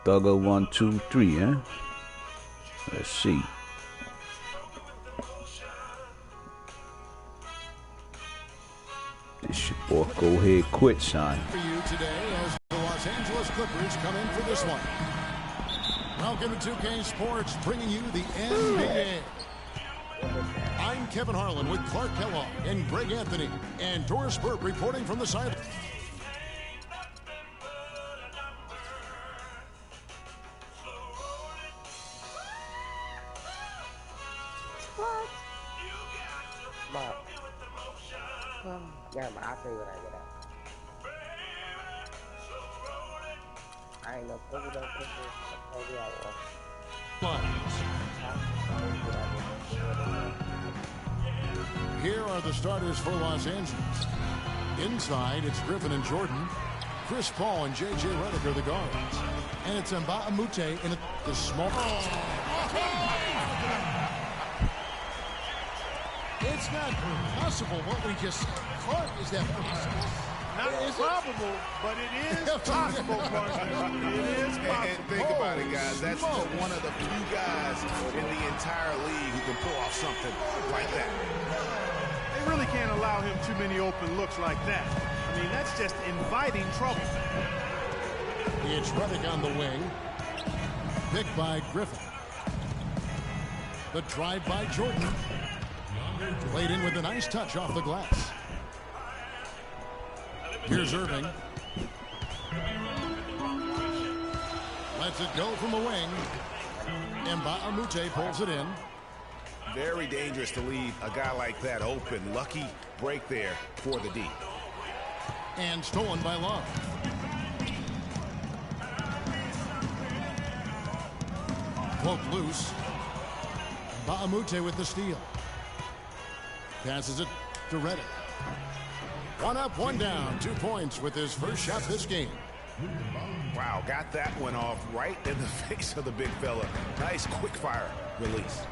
Thugger 1, 2, 3, huh? Let's see. This your boy Go Ahead Quit Son. For you today as the Los Angeles Clippers come in for this one. Welcome to 2K Sports, bringing you the NBA. I'm Kevin Harlan with Clark Kellogg and Greg Anthony, and Doris Burke reporting from the side. Yeah, but I'll tell you when I get out. I ain't no cookie, no cookie. Maybe I will. Here are the starters for Los Angeles. Inside, it's Griffin and Jordan. Chris Paul and J.J. Redick are the guards. And it's Mbah a Moute in the small... It's not possible what we just caught. Is that possible? Not improbable, but it is possible. It is possible. And think about it, guys. That's one of the few guys in the entire league who can pull off something like that. They really can't allow him too many open looks like that. I mean, that's just inviting trouble. It's Redick on the wing. Picked by Griffin. The drive by Jordan. Played in with a nice touch off the glass. Here's Irving. Lets it go from the wing. Mbah a Moute pulls it in. Very dangerous to leave a guy like that open. Lucky break there for the D. And stolen by Love. Poked loose. Mbah a Moute with the steal. Passes it to Redick. One up, one down. 2 points with his first shot this game. Wow, got that one off right in the face of the big fella. Nice quick fire release.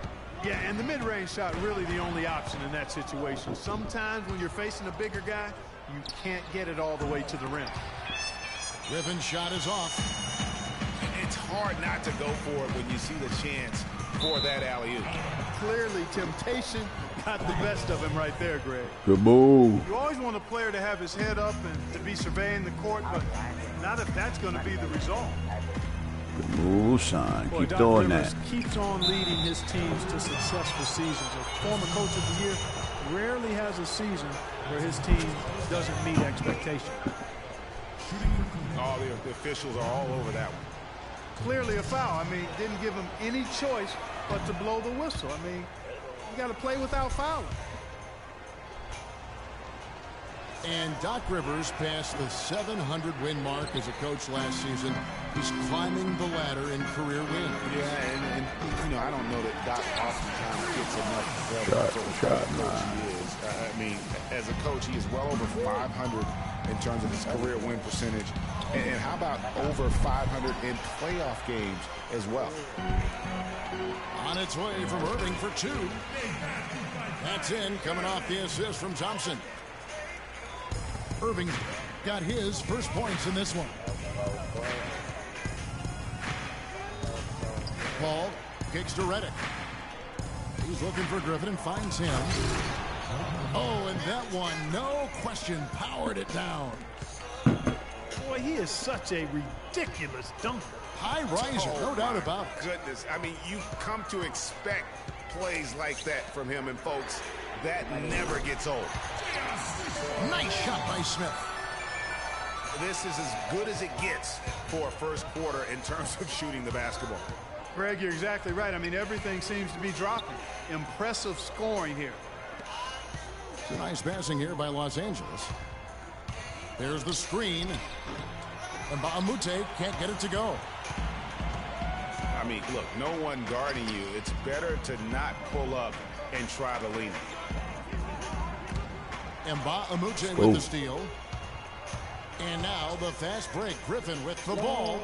Yeah, and the mid-range shot really the only option in that situation. Sometimes when you're facing a bigger guy, you can't get it all the way to the rim. Griffin's shot is off. It's hard not to go for it when you see the chance for that alley-oop. Clearly, temptation got the best of him right there, Greg. Good move. You always want a player to have his head up and to be surveying the court, but not if that's going to be the result. Good move, son. Boy, Keep Doc doing Rivers that. keeps on leading his teams to successful seasons. A former coach of the year rarely has a season where his team doesn't meet expectations. All the officials are all over that one. Clearly a foul. I mean, didn't give him any choice but to blow the whistle. I mean, you got to play without fouling. And Doc Rivers passed the 700-win mark as a coach last season. He's climbing the ladder in career wins. Yeah, and you know, I don't know that Doc oftentimes gets enough credit for the coach he is. I mean, as a coach, he is well over 500 in terms of his career win percentage. And how about over 500 in playoff games as well? On its way from Irving for 2. That's in, coming off the assist from Thompson. Irving got his first points in this one. Paul kicks to Redick. He's looking for Griffin and finds him. Oh, and that one, no question, powered it down. Boy, he is such a ridiculous dunker. High riser, no doubt about it. Goodness, I mean, you've come to expect plays like that from him, and folks, that never gets old. Nice shot by Smith. This is as good as it gets for a first quarter in terms of shooting the basketball. Greg, you're exactly right. I mean, everything seems to be dropping. Impressive scoring here. It's a nice passing here by Los Angeles. There's the screen. And Mbah a Moute can't get it to go. I mean, look, no one guarding you. It's better to not pull up and try to lean it. Mbah a Moute with the steal. And now the fast break. Griffin with the ball.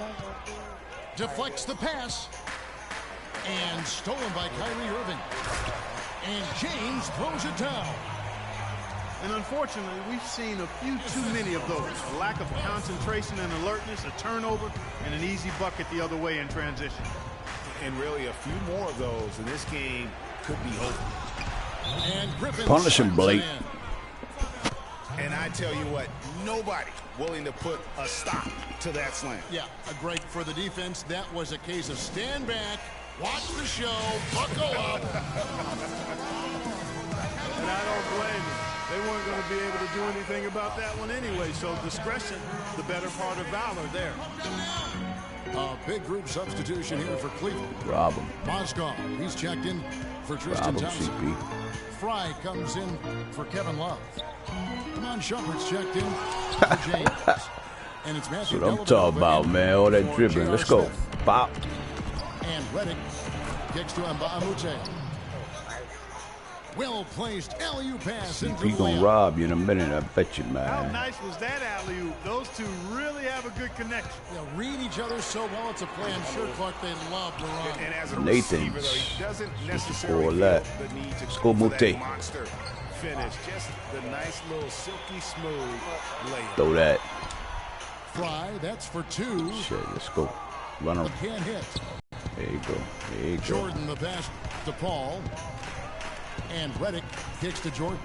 Deflects the pass. And stolen by Kyrie Irving. And James throws it down. And unfortunately, we've seen a few too many of those. A lack of concentration and alertness, a turnover, and an easy bucket the other way in transition. And really a few more of those, and this game could be over. And Griffin Punish him, Blake. And I tell you what, nobody willing to put a stop to that slam. Yeah, a great for the defense. That was a case of stand back, watch the show, buckle up. And I don't blame them. They weren't going to be able to do anything about that one anyway, so discretion, the better part of valor there. A big group substitution here for Cleveland. Rob him. Mozgov, he's checked in for Tristan Rob him, Thompson. CP. Fry comes in for Kevin Love. Amon Shumpert's checked in for James. And it's Matthew That's what I'm talking about, man. All that for dribbling. J.R. Let's go. Smith. Pop. And Reddick kicks to Mbamute. Well-placed alley-oop pass into CP the gonna layup. rob you in a minute, I bet you, How man. nice was that alley-oop? Those two really have a good connection. They read each other so well. It's a play I'm sure Clark they love to run. And as a Nathan. receiver, though, he doesn't Or necessarily feel that. the need to Let's go go, for that Mute. monster finish. Just the nice little silky smooth layup. Throw that. Fry, that's for two. Shit, let's go. Run him. Can't hit. There you go. There you go. Jordan the pass to Paul. And Reddick kicks to Jordan.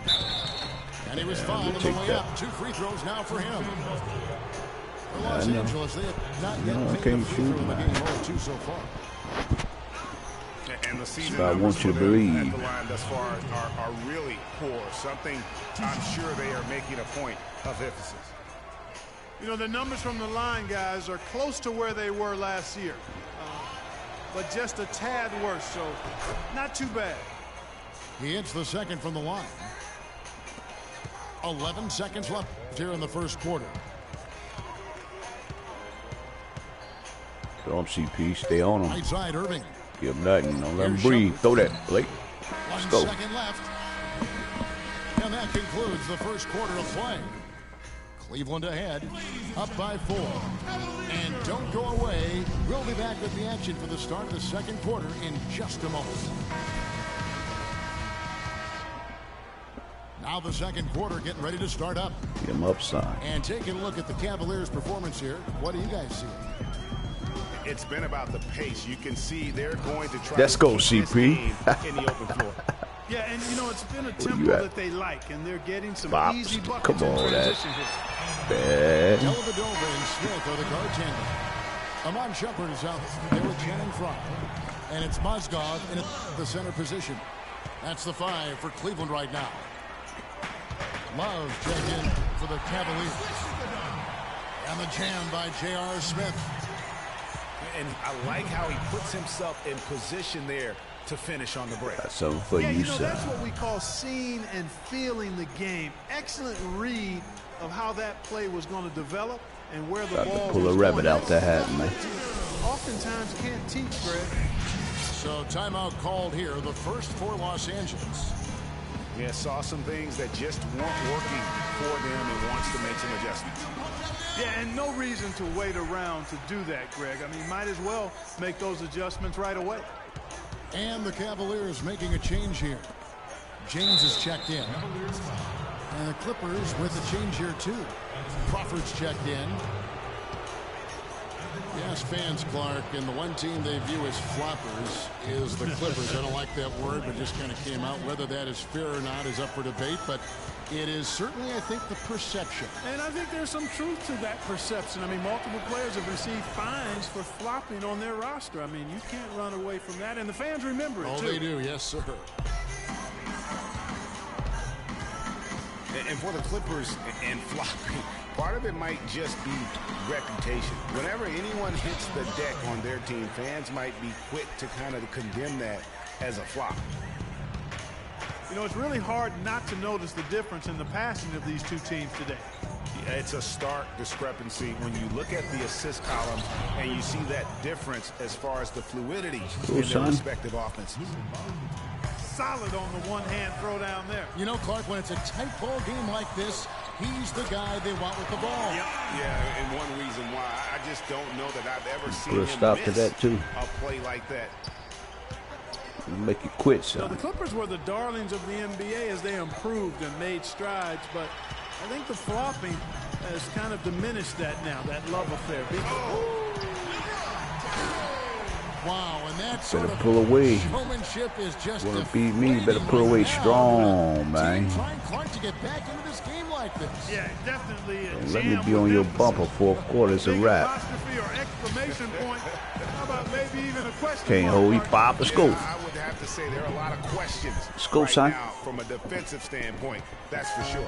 And he was fouled on the take way that. up. 2 free throws now for him. For I Los know. Angeles, they have not yet No, I made a can't free throw shoot, in the man. game. Only 2 so far. And the season But I numbers want you for to them believe. at the line thus far are really poor. Something I'm sure they are making a point of emphasis. You know, the numbers from the line, guys, are close to where they were last year. But just a tad worse, so not too bad. He hits the second from the line. 11 seconds left here in the first quarter. Throw him, CP. Stay on him. Right side, Irving. Give him nothing. Don't let him Here's breathe. Shumpert. Throw that, Blake. Let's 1 go. second left. And that concludes the first quarter of play. Cleveland ahead, up by 4. And don't go away. We'll be back with the action for the start of the second quarter in just a moment. Now the second quarter getting ready to start up. Get him upside. And taking a look at the Cavaliers' performance here. What do you guys see? It's been about the pace. You can see they're going to try Let's to go, keep this CP. game in the open floor. Yeah, and you know, it's been a you tempo at? that they like, and they're getting some Bops. easy buckets Come in on, transition here. Bad. Dellavedova and Smith are the guard tandem. Amon Shumpert is out there with Channing Frye. And it's Mozgov in the center position. That's the 5 for Cleveland right now. Love checked in for the Cavaliers. And the jam by J.R. Smith. And I like how he puts himself in position there to finish on the break. Got something for Yeah, you, you know, that's son. what we call seeing and feeling the game. Excellent read of how that play was going to develop and where the Got to ball pull a was rabbit going. out the hat, man. Oftentimes can't teach, Greg. So timeout called here. The first for Los Angeles. Yeah, saw some things that just weren't working for them and wants to make some adjustments. Yeah, and no reason to wait around to do that, Greg. I mean, might as well make those adjustments right away. And the Cavaliers making a change here. James is checked in. And the Clippers with a change here too. Crawford's checked in. Yes, fans, Clark, and the one team they view as floppers is the Clippers. I don't like that word, but just kind of came out. Whether that is fair or not is up for debate, but it is certainly, I think, the perception. And I think there's some truth to that perception. I mean, multiple players have received fines for flopping on their roster. I mean, you can't run away from that, and the fans remember it, Oh, too. they do, yes, sir. And for the Clippers and flopping, part of it might just be reputation. Whenever anyone hits the deck on their team, fans might be quick to kind of condemn that as a flop. You know, it's really hard not to notice the difference in the passing of these two teams today. Yeah, it's a stark discrepancy when you look at the assist columns and you see that difference as far as the fluidity in their son. respective offenses. Solid on the one-hand throw down there. You know, Clark, when it's a tight ball game like this, he's the guy they want with the ball. Yeah, and one reason why I just don't know that I've ever seen Put a him stop to miss that, too. a play like that. Make you quit, So the son. Clippers were the darlings of the NBA as they improved and made strides, but I think the flopping has kind of diminished that now, that love affair. Wow, and that sort Better of pull away. showmanship is just Wanna beat me? Better deflating pull right away now. strong, man. Team trying Clark to get back into this game like this. Yeah, definitely. Let me be on your bumper. Fourth quarter is a Big wrap. apostrophe or exclamation point. How about maybe even a question Can't mark? hold you, Pop. Let's go. I would have to say there are a lot of questions Let's go, right son. now from a defensive standpoint. That's for sure.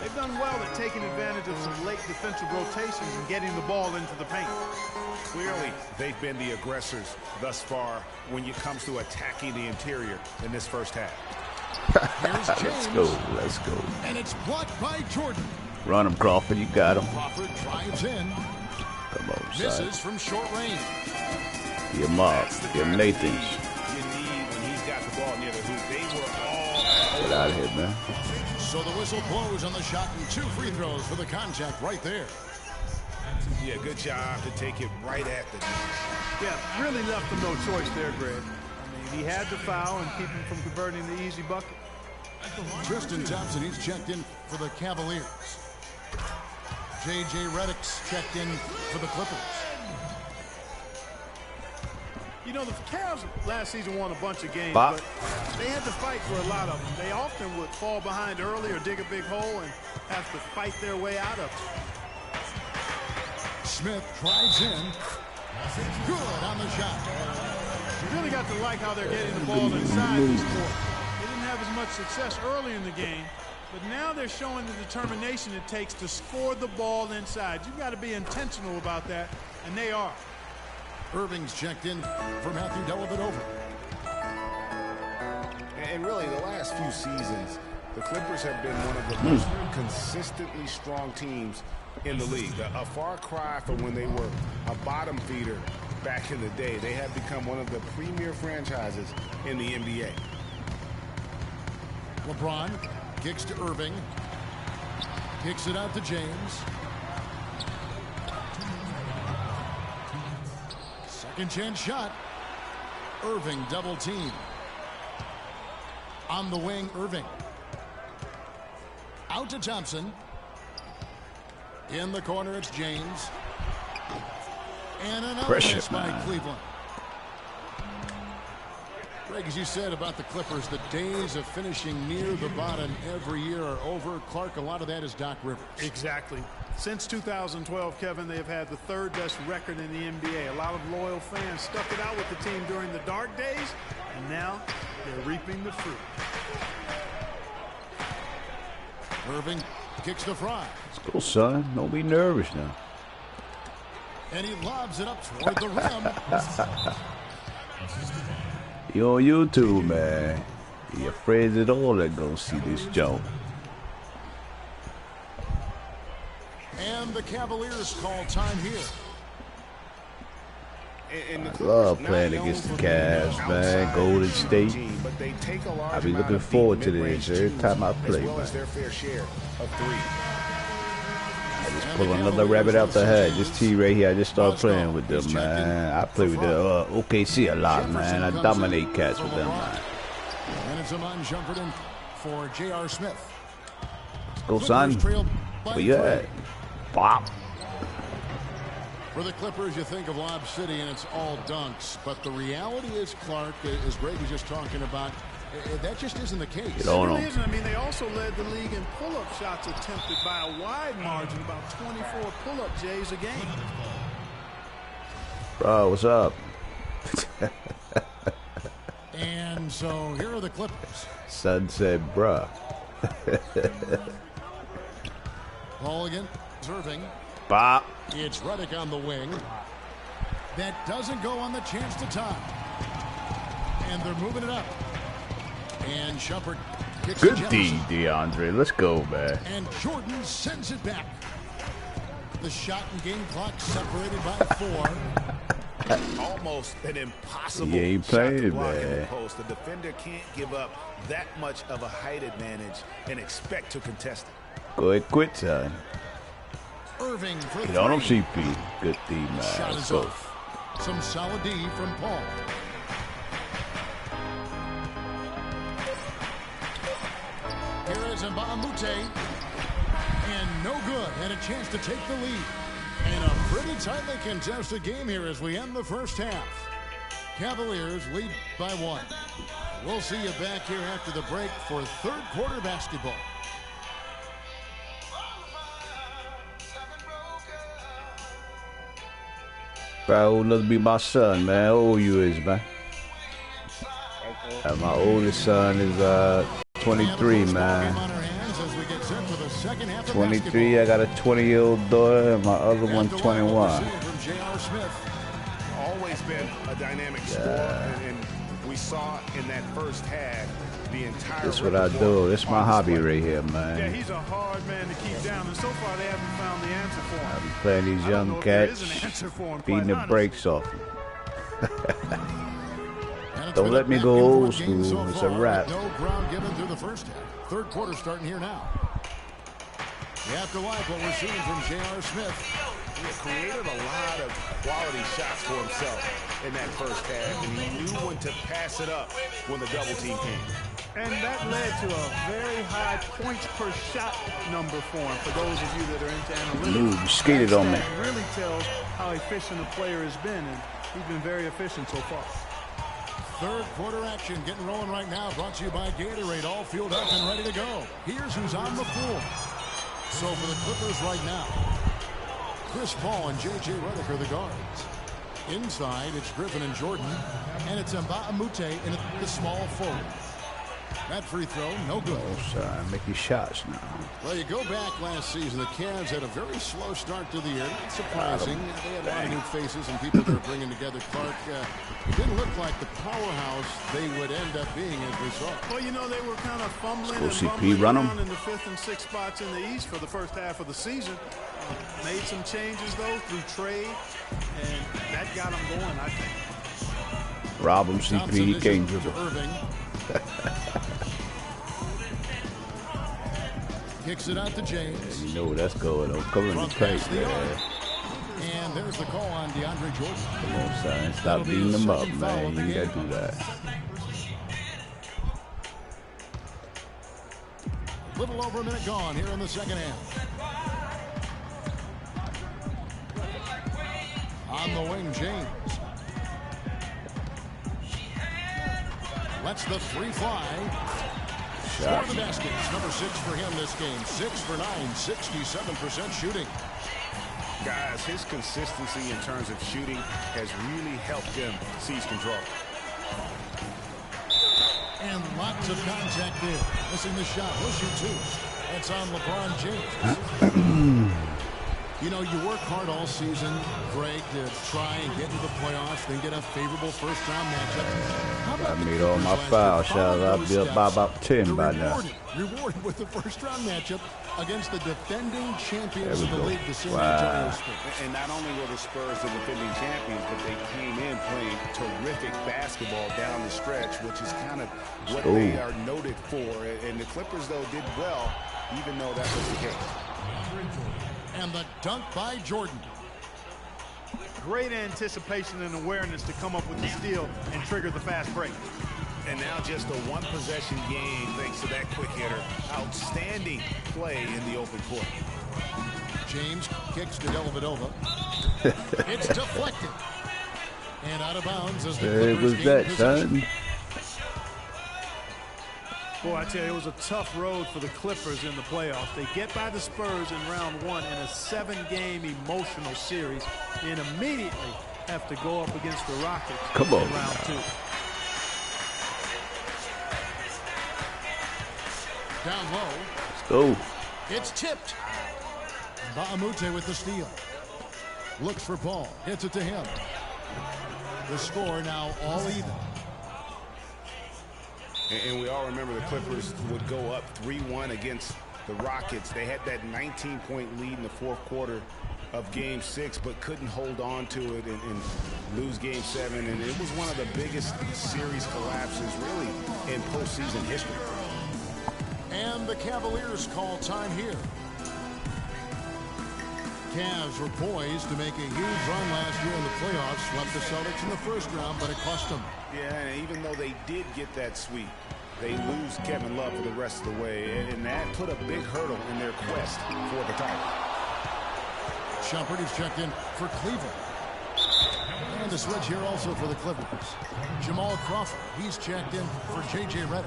They've done well at taking advantage of some late defensive rotations and getting the ball into the paint. Clearly, they've been the aggressors thus far when it comes to attacking the interior in this first half. Here's Let's James, go. Let's go. and it's blocked by Jordan. Run him, Crawford. You got him. Crawford drives in, Come on, son. misses from short range. Get him up. That's the Get him kind of Nathan's. speed you need when he's got the ball near the hoop. They were all Get out of here, man. So the whistle blows on the shot and 2 free throws for the contact right there. Yeah, good job to take it right at the knee. Yeah, really left him no choice there, Greg. I mean, he had to foul and keep him from converting the easy bucket. Tristan Thompson, he's checked in for the Cavaliers. J.J. Redick's checked in for the Clippers. You know, the Cavs last season won a bunch of games, Bop. but they had to fight for a lot of them. They often would fall behind early or dig a big hole and have to fight their way out of it. Smith drives in. Good on the shot. You really got to like how they're getting the ball inside this court. They didn't have as much success early in the game, but now they're showing the determination it takes to score the ball inside. You've got to be intentional about that, and they are. Irving's checked in for Matthew Dellavedova. And really, the last few seasons, the Clippers have been one of the most consistently strong teams in the league. A far cry from when they were a bottom feeder back in the day. They have become one of the premier franchises in the NBA. LeBron kicks to Irving. Kicks it out to James. Second chance shot. Irving double team. On the wing, Irving. Out to Thompson. In the corner, it's James. And another Pressure, miss by man. Cleveland. Greg, as you said about the Clippers, the days of finishing near the bottom every year are over. Clark, a lot of that is Doc Rivers. Exactly. Since 2012, Kevin, they have had the 3rd best record in the NBA. A lot of loyal fans stuck it out with the team during the dark days, and now they're reaping the fruit. Irving kicks the fry. Let's go, son. Don't be nervous now. And he lobs it up toward the rim. You on YouTube, man. You afraid at all that gonna see this joke. And the Cavaliers call time here. And the Love Clippers playing not against the known for being Cavs, an man. outside Golden shooting State. team, but they take a large I be amount looking of forward deep to mid-range this every twos, time I play, as well as man. their fair share of threes. I just pull another rabbit out the hat. This T right here, I just start playing with them, man. I play with the OKC a lot, man. I dominate cats with them, man. And it's a non-jumper in for J.R. Smith. Go, son. Clippers trailed by Where you 3. at? Bop. For the Clippers, you think of Lob City, and it's all dunks. But the reality is, Clark, as Greg was just talking about, that just isn't the case. Get on It really him. isn't. I mean, they also led the league in pull-up shots attempted by a wide margin, about 24 pull-up Jays a game. Bro, what's up? And so here are the Clippers. Son said, bruh. Ball again. Irving. Bop. It's Redick on the wing. That doesn't go on the chance to tie. And they're moving it up. And Shumpert kicks Good to D, Jefferson. DeAndre. Let's go, man. And Jordan sends it back. The shot and game clock separated by 4. Almost an impossible He ain't shot to playing, block in the man. post. The defender can't give up that much of a height advantage and expect to contest it. Go ahead, quit, son. Irving for Get on him, 3. CP. Good D, man. Shot Let's is go. off. Some solid D from Paul. Here is Mbamute. And no good. Had a chance to take the lead. And a pretty tightly contested game here as we end the first half. Cavaliers lead by 1. We'll see you back here after the break for third quarter basketball. Bro, look be my son, man. How old you is, man? My oldest son is 23, man. 23. I got a 20-year-old daughter, and my other one 21. Always been a dynamic score, and we saw in that first half the entire. That's what I do. That's my hobby right here, man. Yeah, he's a hard man to keep down, and so far they haven't found the answer for him. I be playing these young cats, beating the brakes off them. Don't let me go old school. It's a wrap. No ground given through the first half. Third quarter starting here now. You have to like what we're seeing from J.R. Smith. He created a lot of quality shots for himself in that first half, and he knew when to pass it up when the double team came. And that led to a very high points per shot number for him. For those of you that are into analytics, Ooh, you skated on me. Really tells how efficient a player has been, and he's been very efficient so far. Third quarter action getting rolling right now. Brought to you by Gatorade. All fueled up and ready to go. Here's who's on the floor. So for the Clippers right now, Chris Paul and J.J. Redick are the guards. Inside, it's Griffin and Jordan, and it's Mbamute in the small forward. That free throw, no good. Oh, son, making shots now. Well, you go back last season, the Cavs had a very slow start to the year. Not surprising. They had a lot of new faces and people that are bringing together. Clark, it didn't look like the powerhouse they would end up being as we saw. Well, you know, they were kind of fumbling and CP bumbling run 'em. around in the 5th and 6th spots in the East for the first half of the season. Made some changes, though, through trade, and that got them going, I think. Rob him, CP, he can't dribble. Kicks it out to James. Yeah, you know where that's going. Don't come in the paint, man. And there's the call on DeAndre Jordan. Come on, son. Stop beating them up, man. You got to do that. A little over a minute gone here in the second half. On the wing, James. Lets the three fly. Shot. For the baskets. Number 6 for him this game. 6 for 9, 67% shooting. Guys, his consistency in terms of shooting has really helped him seize control. And lots of contact there. Missing the shot. He'll shoot 2. That's on LeBron James. You know, you work hard all season, Greg, to try and get into the playoffs, then get a favorable first-round matchup. I made all my foul shots. I'll be up by about 10 by now. Rewarded with the first-round matchup against the defending champions of the league, the San Wow. Antonio Spurs. And not only were the Spurs the defending champions, but they came in playing terrific basketball down the stretch, which is kind of what they are noted for. And the Clippers, though, did well, even though that was the case. And the dunk by Jordan. Great anticipation and awareness to come up with the steal and trigger the fast break. And now just a one-possession game thanks to that quick hitter. Outstanding play in the open court. James kicks to Dellavedova. It's deflected. And out of bounds as the There Clippers was gain that, possession. son. Boy, I tell you, it was a tough road for the Clippers in the playoffs. They get by the Spurs in round 1 in a 7-game emotional series and immediately have to go up against the Rockets Come on in round 2. Down low. Let's go. It's tipped. Mbamute with the steal. Looks for Paul. Gets it to him. The score now all even. And we all remember the Clippers would go up 3-1 against the Rockets. They had that 19-point lead in the fourth quarter of Game 6, but couldn't hold on to it and lose Game 7. And it was one of the biggest series collapses, really, in postseason history. And the Cavaliers call time here. Cavs were poised to make a huge run last year in the playoffs. Swept the Celtics in the first round, but it cost them. Yeah, and even though they did get that sweep, they lose Kevin Love for the rest of the way, and that put a big hurdle in their quest for the title. Shumpert is checked in for Cleveland. And the switch here also for the Clippers. Jamal Crawford, he's checked in for J.J. Redick.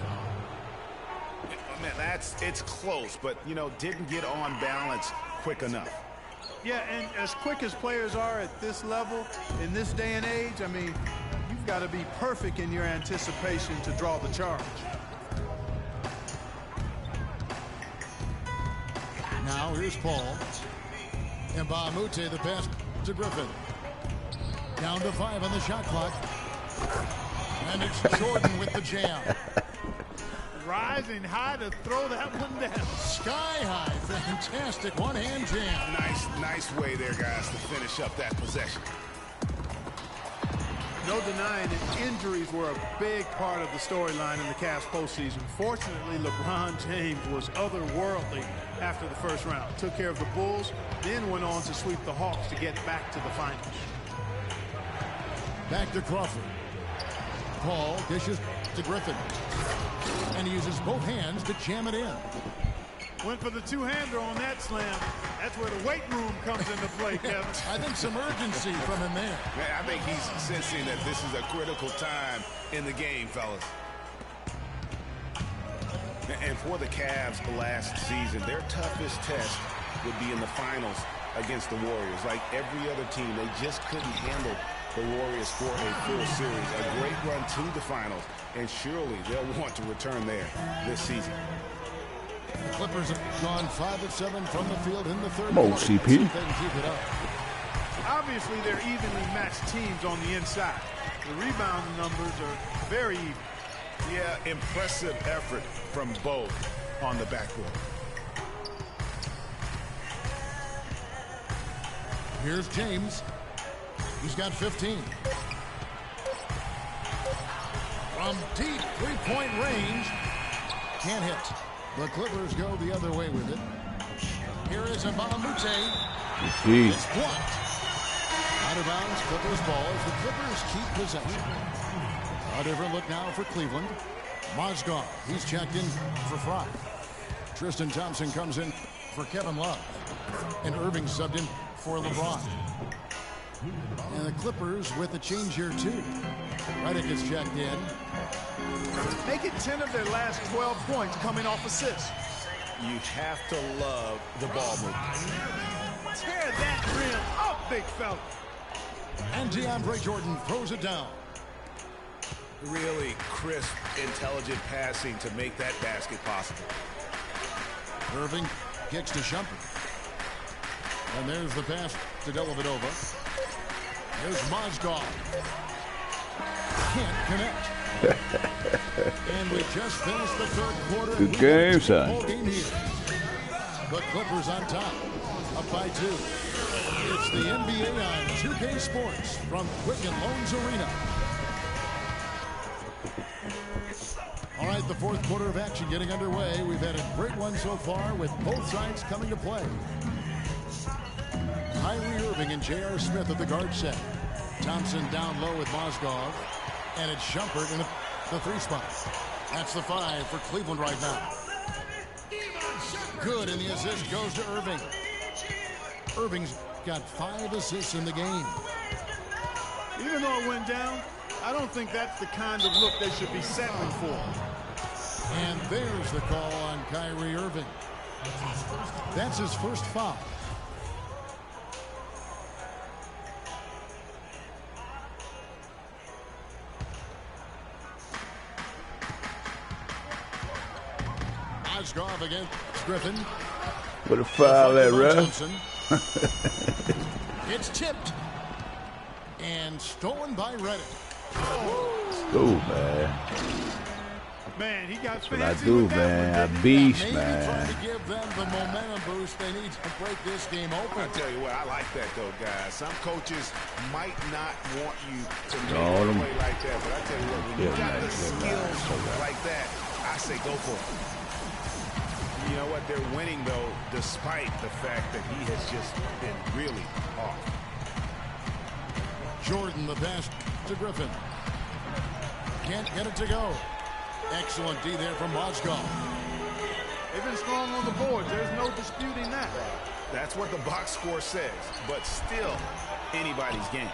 Man, it's close, but, you know, didn't get on balance quick enough. Yeah, and as quick as players are at this level, in this day and age, I mean, you've got to be perfect in your anticipation to draw the charge. Now here's Paul. And Bahamute, the pass to Griffin. Down to 5 on the shot clock. And it's Jordan with the jam. Rising high to throw that one down. Sky high. Fantastic one-hand jam. Nice way there, guys, to finish up that possession. No denying that injuries were a big part of the storyline in the Cavs postseason. Fortunately, LeBron James was otherworldly after the first round. Took care of the Bulls, then went on to sweep the Hawks to get back to the finals. Back to Crawford. Paul dishes to Griffin. And he uses both hands to jam it in. Went for the two-hander on that slam. That's where the weight room comes into play, Kevin. I think some urgency from him there. Man, I think he's sensing that this is a critical time in the game, fellas. And for the Cavs last season, their toughest test would be in the finals against the Warriors. Like every other team, they just couldn't handle the Warriors for a full series. A great run to the finals, and surely they'll want to return there this season. The Clippers have gone 5 of 7 from the field in the third Come on, quarter. CP. They can keep it up. Obviously, they're evenly matched teams on the inside. The rebound numbers are very even. Yeah, impressive effort from both on the backboard. Here's James. He's got 15. From deep three-point range. Can't hit. The Clippers go the other way with it. Here is Bahamute. It's blocked. Out of bounds, Clippers ball as the Clippers keep possession. A different look now for Cleveland. Mozgov, he's checked in for Fry. Tristan Thompson comes in for Kevin Love. And Irving subbed in for LeBron. And the Clippers with a change here, too. Redick is checked in. Make it 10 of their last 12 points coming off assists. You have to love the ball movement. Tear that rim up, big fella. And DeAndre Jordan throws it down. Really crisp, intelligent passing to make that basket possible. Irving kicks to Shumpert. And there's the pass to Dellavedova. There's Mozgov. Can't connect. And we just finished the third quarter. Good game, son. Game here. The Clippers on top, up by 2. It's the NBA on 2K Sports from Quicken Loans Arena. All right, the fourth quarter of action getting underway. We've had a great one so far with both sides coming to play. Kyrie Irving and J.R. Smith at the guard set. Thompson down low with Mozgov. And it's Shumpert in the 3 spot. That's the 5 for Cleveland right now. Good, and the assist goes to Irving. Irving's got 5 assists in the game. Even though it went down, I don't think that's the kind of look they should be settling for. And there's the call on Kyrie Irving. That's his first foul. Mozgov against Griffin. What a foul there, ref. It's tipped. And stolen by Redick. Oh, man. Man, he got That's what I fancy do, with that man. one, A didn't he? beast, Maybe man. trying to give them the momentum boost they need to break this game open. I'll tell you what, I like that, though, guys. Some coaches might not want you to make No, a play like that, but I tell you what, when you Yeah, got man, the yeah, skills man. like that, I say go for it. You know what? They're winning, though, despite the fact that he has just been really off. Jordan, the pass to Griffin. Can't get it to go. Excellent D there from Mozgov. They've been strong on the board. There's no disputing that. That's what the box score says, but still anybody's game.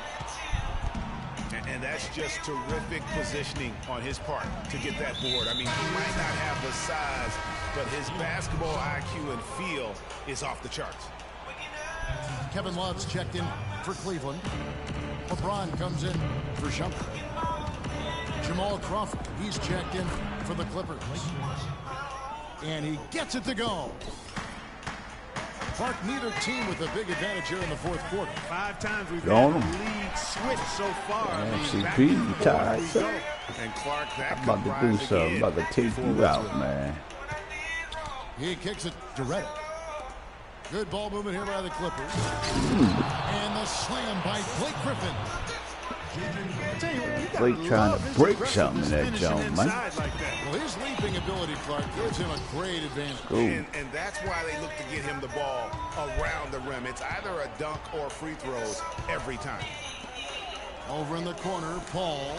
And that's just terrific positioning on his part to get that board. I mean, he might not have the size, but his basketball IQ and feel is off the charts. Kevin Love's checked in for Cleveland. LeBron comes in for Shumpert. Jamal Crawford, he's checked in for the Clippers. And he gets it to go. Clark, neither team with a big advantage here in the fourth quarter. 5 times we've Got had him. the lead switch so far. CP, you tired, son? And Clark, that I'm about to do something. I'm about to take you out, man. He kicks it to Redick. Good ball movement here by the Clippers. And the slam by Blake Griffin. Blake trying to break something in that zone, man. Well, his leaping ability, Clark, gives him a great advantage. And that's why they look to get him the ball around the rim. It's either a dunk or free throws every time. Over in the corner, Paul.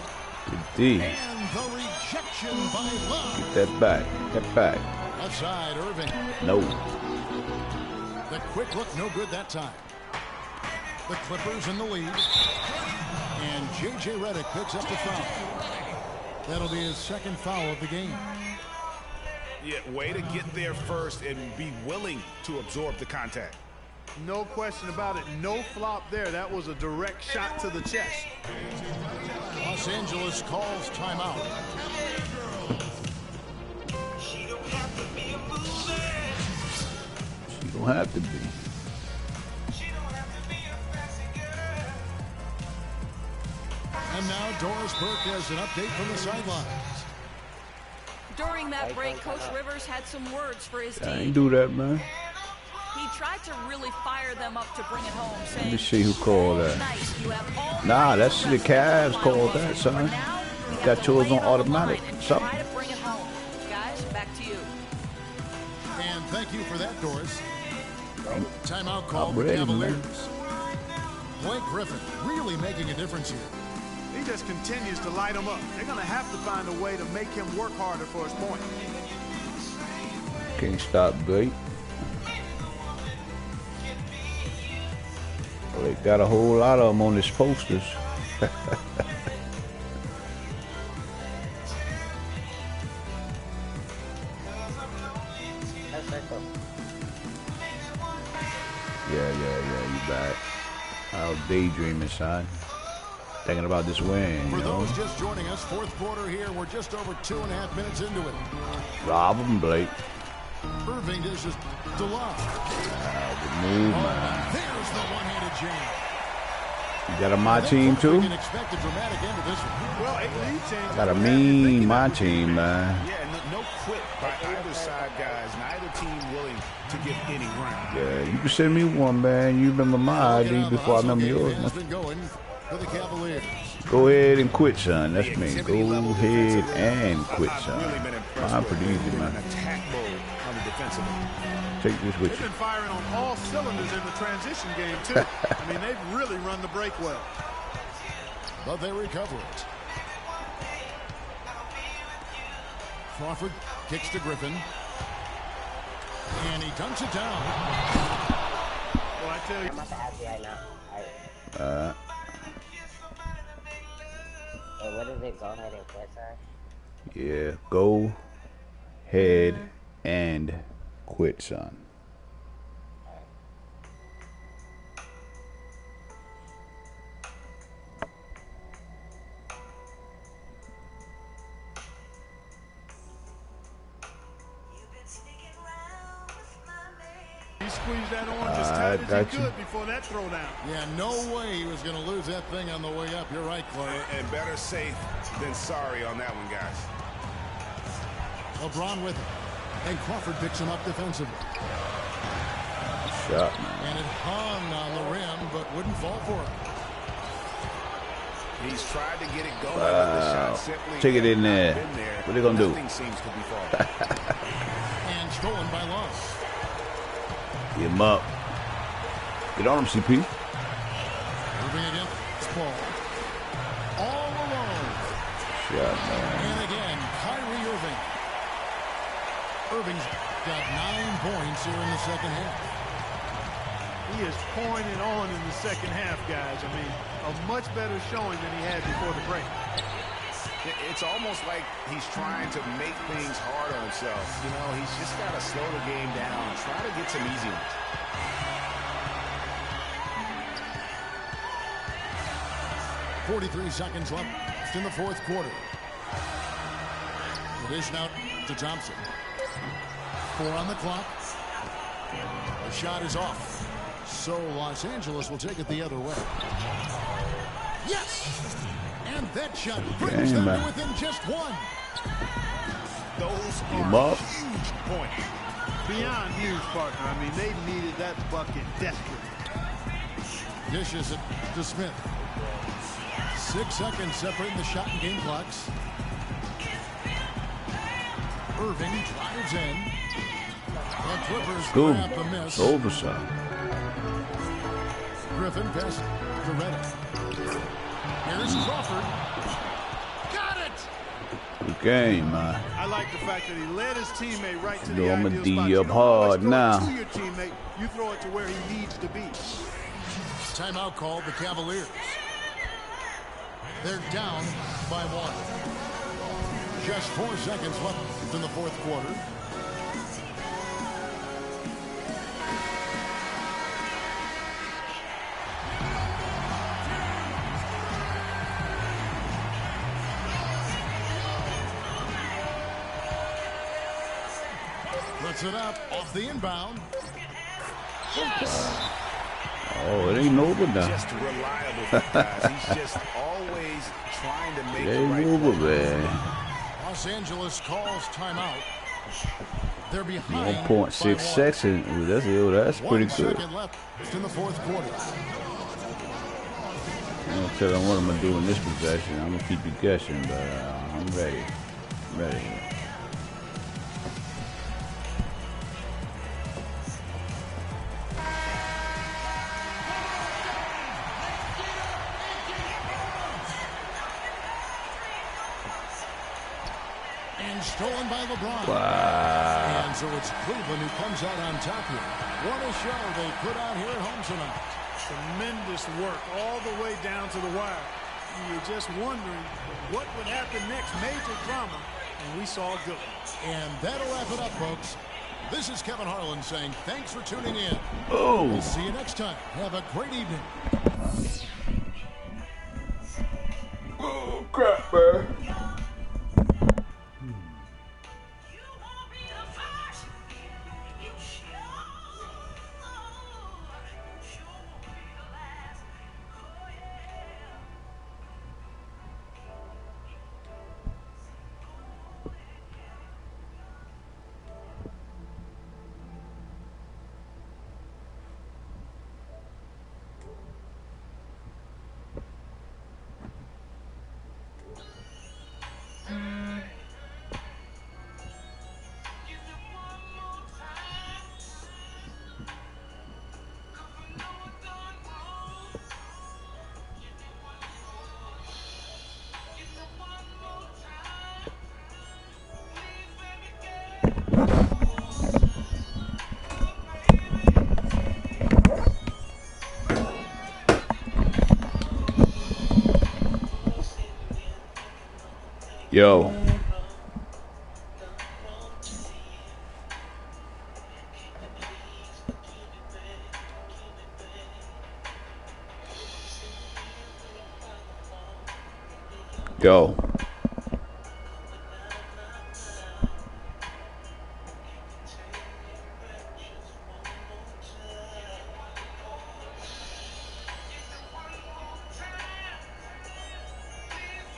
Good D. And the rejection by Love. Get that back. Get back. Outside, Irving. No. The quick look, no good that time. The Clippers in the lead. And J.J. Redick picks up the foul. That'll be his second foul of the game. Yeah, way to get there first and be willing to absorb the contact. No question about it. No flop there. That was a direct shot to the chest. Los Angeles calls timeout. She don't have to be. And now Doris Burke has an update from the sidelines. During that break, Coach Rivers had some words for his I team. ain't do that, man. He tried to really fire them up to bring it home, saying, Let me see who called that. "Nice, you have all Nah, that's the Cavs called that, son. now, you Got have to yours lay on it the automatic. line and Something. try to bring it home." Guys, back to you. And thank you for that, Doris. Timeout call I'm for the ready, man. Cavaliers. Blake Griffin really making a difference here. He just continues to light him up. They're going to have to find a way to make him work harder for his point. Can't stop Blake. Blake got a whole lot of them on his posters. Yeah, you back. I was daydreaming, son. Thinking about this win, For you know. those just joining us, fourth quarter here. We're just over 2.5 minutes into it. Rob him, Blake. Irving dishes to Love. Good move, man. There's the one-handed jam. You got a my team, We too? can expect a dramatic end to this one. Well, 8 lead changes. Got a mean my team, man. Yeah, no quit by either side, guys. Neither team willing to give any ground. Yeah, you can send me one, man. You remember my ID before I remember yours, Has man. been going for the Cavaliers. Go ahead and quit, son. That's me. Go ahead and quit, son. I've really been impressed I'm with pretty easy, them in man. attack mode on the defensive end. Take this with They've you. been firing on all cylinders in the transition game, too. I mean, they've really run the break well. But they recover it. Crawford kicks to Griffin. And he dunks it down. Well, I tell you. I'm about to ask you right now. Hey, what is it? Go ahead and quit, son. Yeah, go ahead and quit, son. He squeezed that on just tight got as he you. could before that throwdown. Yeah, no way he was going to lose that thing on the way up. You're right, Clark. And better safe than sorry on that one, guys. LeBron with it. And Crawford picks him up defensively. Shot, man. And it hung on the rim, but wouldn't fall for him. He's tried to get it going, but the shot simply Take it in there. been there. What they gonna do? Nothing seems to be falling. And stolen by Love. Get him up. Get on him, CP. Moving against Paul. All alone. Shot, man. And again, Kyrie Irving. Irving's got 9 points here in the second half. He is pouring it on in the second half, guys. I mean, a much better showing than he had before the break. It's almost like he's trying to make things hard on himself. You know, he's just got to slow the game down, try to get some easy ones. .43 seconds left in the fourth quarter. The dish out to Thompson. 4 on the clock. The shot is off. So Los Angeles will take it the other way. Yes! And that shot brings them to within just 1. Those are huge points. Beyond huge, partner. I mean, they needed that bucket desperately. Dishes it to Smith. 6 seconds separating the shot and game clocks. Irving drives in. The Clippers grab the miss. Oversight. Griffin pass to Reddick. Here's Crawford. Got it! Good game, man. I like the fact that he led his teammate right to the Yo, I'm ideal a spot. D You up don't hard always throw now. it to your teammate. You throw it to where he needs to be. Timeout called the Cavaliers. They're down by 1. Just 4 seconds left in the fourth quarter. Puts it up off the inbound. Oh, it ain't over now. Just reliable for guys. He's just always trying to make It the right ain't over, play. man. Los Angeles calls timeout. They're behind 1.6 by 1. seconds. Ooh, that's pretty 1 good. second left in the fourth quarter. I'm gonna tell them what I'm gonna do in this possession. I'm gonna keep you guessing, but I'm ready. Ready. And stolen by LeBron. Wow. And so it's Cleveland who comes out on top here. What a show they put out here at home tonight. Tremendous work all the way down to the wire. You're just wondering what would happen next. Major drama, and we saw a good one. And that'll wrap it up, folks. This is Kevin Harlan saying thanks for tuning in. Oh. We'll see you next time. Have a great evening. Oh, crap, man. Yo. Yo.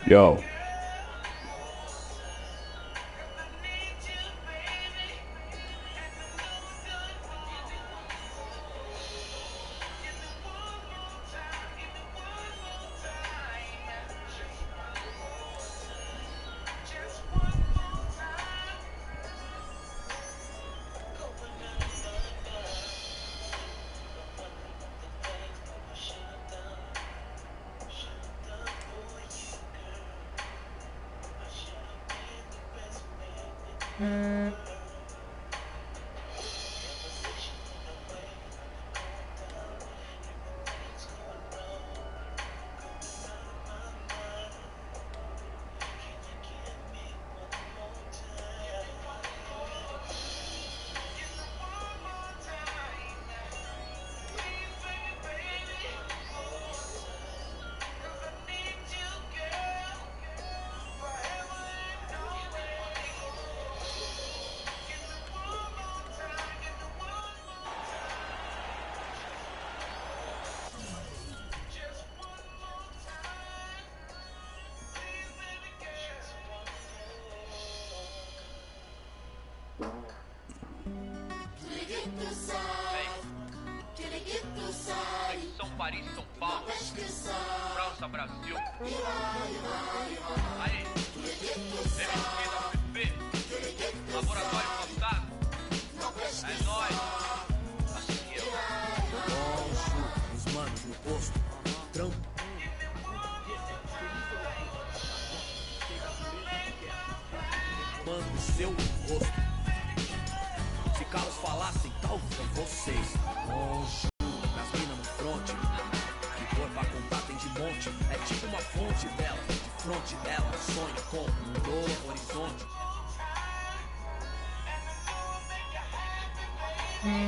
Yo. São Paris, São Paulo, França, Brasil. Aí, MSP da UFP, Laboratório Fantasma. É nóis. Assim Os manos no posto, trampo. Mano, o seu rosto. Se carros falassem, talvez vocês. Longe, das minas no fronte. Que cor pra contar tem de monte. É tipo uma fonte dela. De fronte dela, sonha com um novo horizonte.